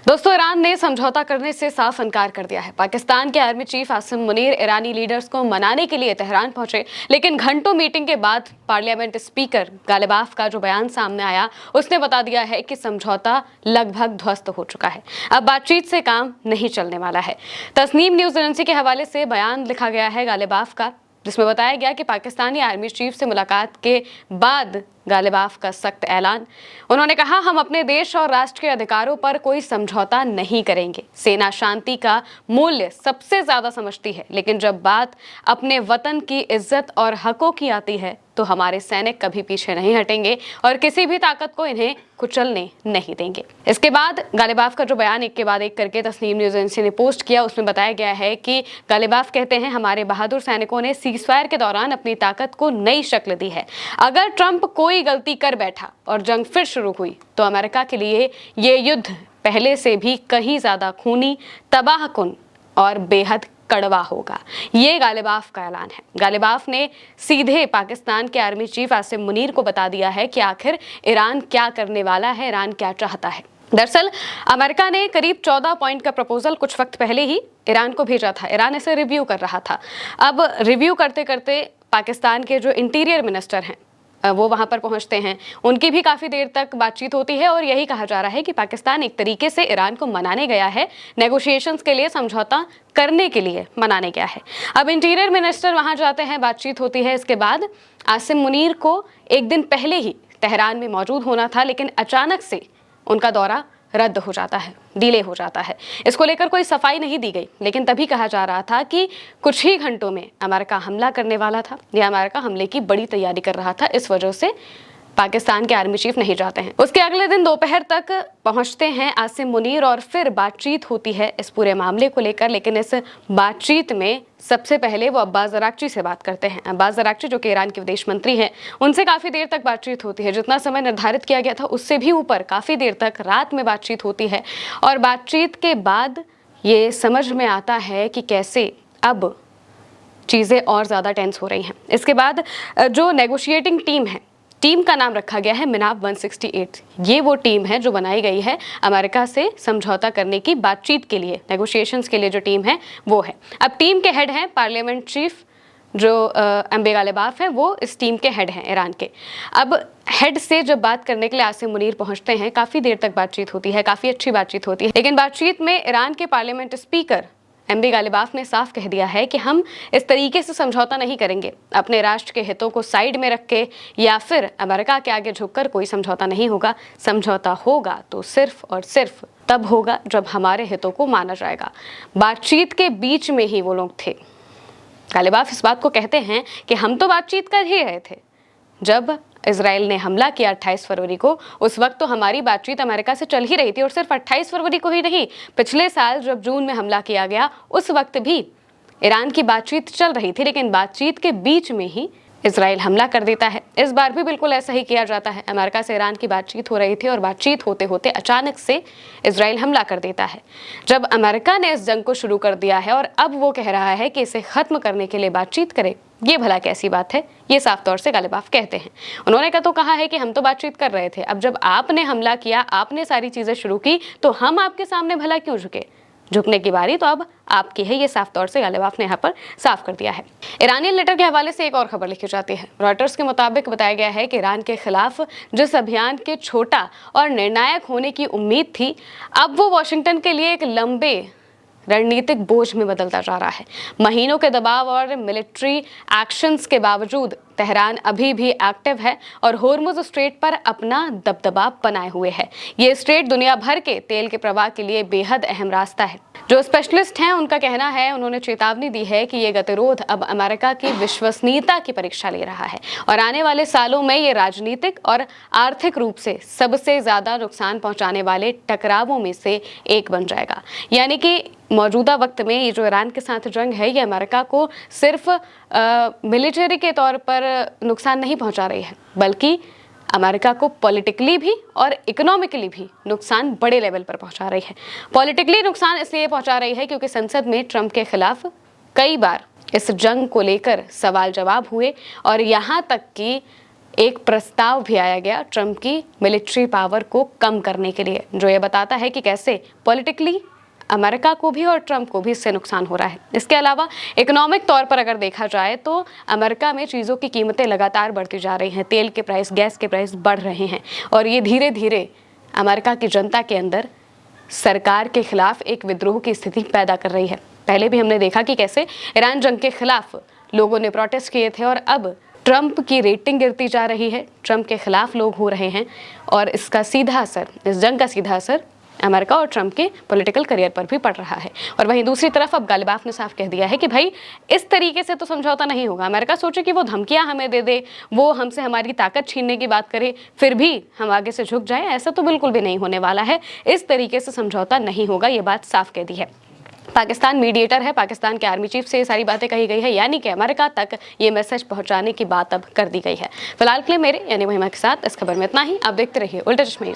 दोस्तों, ईरान ने समझौता करने से साफ इनकार कर दिया है। पाकिस्तान के आर्मी चीफ आसिम मुनीर ईरानी लीडर्स को मनाने के लिए तेहरान पहुंचे, लेकिन घंटों मीटिंग के बाद पार्लियामेंट स्पीकर गालिबाफ का जो बयान सामने आया, उसने बता दिया है कि समझौता लगभग ध्वस्त हो चुका है। अब बातचीत से काम नहीं चलने वाला है। तस्नीम न्यूज एजेंसी के हवाले से बयान लिखा गया है गालिबाफ का, जिसमें बताया गया कि पाकिस्तानी आर्मी चीफ से मुलाकात के बाद गालिबाफ का सख्त ऐलान। उन्होंने कहा, हम अपने देश और राष्ट्र के अधिकारों पर कोई समझौता नहीं करेंगे। सेना शांति का मूल्य सबसे ज्यादा समझती है, लेकिन जब बात अपने वतन की इज्जत और हकों की आती है तो हमारे सैनिक कभी पीछे नहीं हटेंगे और किसी भी ताकत को इन्हें कुचलने नहीं देंगे। इसके बाद गालिबाफ का जो बयान एक के बाद एक करके तस्नीम न्यूज एजेंसी ने पोस्ट किया, उसमें बताया गया है कि गालिबाफ कहते हैं, हमारे बहादुर सैनिकों ने सीज़फायर के दौरान अपनी ताकत को नई शक्ल दी है। अगर ट्रंप कोई गलती कर बैठा और जंग फिर शुरू हुई तो अमेरिका के लिए ये युद्ध पहले से भी कहीं ज्यादा खूनी, तबाहकुन और बेहद कड़वा होगा। ये गालिबाफ का ऐलान है। गालिबाफ ने सीधे पाकिस्तान के आर्मी चीफ आसिम मुनीर को बता दिया है कि आखिर ईरान क्या करने वाला है, ईरान क्या चाहता है। दरअसल अमेरिका ने करीब 14 पॉइंट का प्रपोजल कुछ वक्त पहले ही ईरान को भेजा था। ईरान इसे रिव्यू कर रहा था। अब रिव्यू करते करते पाकिस्तान के जो इंटीरियर मिनिस्टर हैं वो वहां पर पहुंचते हैं, उनकी भी काफी देर तक बातचीत होती है और यही कहा जा रहा है कि पाकिस्तान एक तरीके से ईरान को मनाने गया है, नेगोशिएशंस के लिए, समझौता करने के लिए मनाने गया है। अब इंटीरियर मिनिस्टर वहां जाते हैं, बातचीत होती है। इसके बाद आसिम मुनीर को एक दिन पहले ही तेहरान में मौजूद होना था, लेकिन अचानक से उनका दौरा रद्द हो जाता है, डिले हो जाता है। इसको लेकर कोई सफाई नहीं दी गई, लेकिन तभी कहा जा रहा था कि कुछ ही घंटों में अमेरिका हमला करने वाला था या अमेरिका हमले की बड़ी तैयारी कर रहा था। इस वजह से पाकिस्तान के आर्मी चीफ नहीं जाते हैं। उसके अगले दिन दोपहर तक पहुंचते हैं आसिम मुनीर और फिर बातचीत होती है इस पूरे मामले को लेकर। लेकिन इस बातचीत में सबसे पहले वो अब्बास ज़राक्ची से बात करते हैं। अब्बास ज़राक्ची जो कि ईरान के विदेश मंत्री हैं, उनसे काफ़ी देर तक बातचीत होती है। जितना समय निर्धारित किया गया था उससे भी ऊपर काफ़ी देर तक रात में बातचीत होती है। और बातचीत के बाद ये समझ में आता है कि कैसे अब चीज़ें और ज़्यादा टेंस हो रही हैं। इसके बाद जो नेगोशिएटिंग टीम है, टीम का नाम रखा गया है मिनाव 168। ये वो टीम है जो बनाई गई है अमेरिका से समझौता करने की बातचीत के लिए, नेगोशिएशंस के लिए जो टीम है वो है। अब टीम के हेड हैं पार्लियामेंट चीफ जो एमबी गालिबाफ है, वो इस टीम के हेड हैं ईरान के। अब हेड से जब बात करने के लिए आसिम मुनीर पहुंचते हैं, काफ़ी देर तक बातचीत होती है, काफ़ी अच्छी बातचीत होती है। लेकिन बातचीत में ईरान के पार्लियामेंट स्पीकर एमबी गालिबाफ ने साफ कह दिया है कि हम इस तरीके से समझौता नहीं करेंगे। अपने राष्ट्र के हितों को साइड में रख के या फिर अमेरिका के आगे झुककर कोई समझौता नहीं होगा। समझौता होगा तो सिर्फ और सिर्फ तब होगा जब हमारे हितों को माना जाएगा। बातचीत के बीच में ही वो लोग थे। गालिबाफ इस बात को कहते हैं कि हम तो बातचीत कर ही रहे थे जब इजराइल ने हमला किया 28 फरवरी को। उस वक्त तो हमारी बातचीत अमेरिका से चल ही रही थी, और सिर्फ 28 फरवरी को ही नहीं, पिछले साल जब जून में हमला किया गया उस वक्त भी ईरान की बातचीत चल रही थी। लेकिन बातचीत के बीच में ही इजराइल हमला कर देता है। इस बार भी बिल्कुल ऐसा ही किया जाता है। अमेरिका से ईरान की बातचीत हो रही थी और बातचीत होते होते अचानक से इजराइल हमला कर देता है। जब अमेरिका ने इस जंग को शुरू कर दिया है और अब वो कह रहा है कि इसे खत्म करने के लिए बातचीत करे, ये भला कैसी बात है? ये साफ तौर से गालिबाफ कहते हैं। उन्होंने कहा है कि हम तो बातचीत कर रहे थे, अब जब आपने हमला किया, आपने सारी चीजें शुरू की, तो हम आपके सामने भला क्यों झुके? झुकने की बारी तो अब आपकी है। ये साफ तौर से गालिबाफ ने यहाँ पर साफ कर दिया है। ईरानियन लेटर के हवाले से एक और खबर लिखी जाती है। रॉयटर्स के मुताबिक बताया गया है कि ईरान के खिलाफ जिस अभियान के छोटा और निर्णायक होने की उम्मीद थी, अब वो वॉशिंगटन के लिए एक लंबे रणनीतिक बोझ में बदलता जा रहा है। महीनों के दबाव और मिलिट्री एक्शंस के बावजूद तेहरान अभी भी एक्टिव है और होर्मुज स्ट्रेट पर अपना दबदबा बनाए हुए है। ये स्ट्रेट दुनिया भर के तेल के प्रवाह के लिए बेहद अहम रास्ता है। जो स्पेशलिस्ट हैं उनका कहना है, उन्होंने चेतावनी दी है कि ये गतिरोध अब अमेरिका की विश्वसनीयता की परीक्षा ले रहा है और आने वाले सालों में ये राजनीतिक और आर्थिक रूप से सबसे ज्यादा नुकसान पहुंचाने वाले टकरावों में से एक बन जाएगा। यानी कि मौजूदा वक्त में ये जो ईरान के साथ जंग है, ये अमेरिका को सिर्फ मिलिट्री के तौर पर नुकसान नहीं पहुंचा रही है, बल्कि अमेरिका को पॉलिटिकली भी और इकोनॉमिकली भी नुकसान बड़े लेवल पर पहुंचा रही है। पॉलिटिकली नुकसान इसलिए पहुंचा रही है क्योंकि संसद में ट्रंप के खिलाफ कई बार इस जंग को लेकर सवाल जवाब हुए और यहाँ तक कि एक प्रस्ताव भी आया गया ट्रंप की मिलिट्री पावर को कम करने के लिए, जो ये बताता है कि कैसे पॉलिटिकली अमेरिका को भी और ट्रंप को भी इससे नुकसान हो रहा है। इसके अलावा इकोनॉमिक तौर पर अगर देखा जाए तो अमेरिका में चीज़ों की कीमतें लगातार बढ़ती जा रही हैं। तेल के प्राइस, गैस के प्राइस बढ़ रहे हैं और ये धीरे धीरे अमेरिका की जनता के अंदर सरकार के खिलाफ एक विद्रोह की स्थिति पैदा कर रही है। पहले भी हमने देखा कि कैसे ईरान जंग के खिलाफ लोगों ने प्रोटेस्ट किए थे और अब ट्रंप की रेटिंग गिरती जा रही है, ट्रंप के खिलाफ लोग हो रहे हैं और इसका सीधा असर, इस जंग का सीधा असर अमेरिका और ट्रंप के पॉलिटिकल करियर पर भी पड़ रहा है। और वहीं दूसरी तरफ अब गालिबाफ ने साफ कह दिया है कि भाई इस तरीके से तो समझौता नहीं होगा। अमेरिका सोचे कि वो धमकियां हमें दे दे, वो हमसे हमारी ताकत छीनने की बात करे, फिर भी हम आगे से झुक जाएं, ऐसा तो बिल्कुल भी नहीं होने वाला है। इस तरीके से समझौता नहीं होगा, ये बात साफ कह दी है। पाकिस्तान मीडिएटर है, पाकिस्तान के आर्मी चीफ से ये सारी बातें कही गई है, यानी कि अमेरिका तक ये मैसेज पहुंचाने की बात अब कर दी गई है। फिलहाल के लिए मेरे यानी महिमा के साथ इस खबर में इतना ही। आप देखते रहिए उल्टा चश्मा।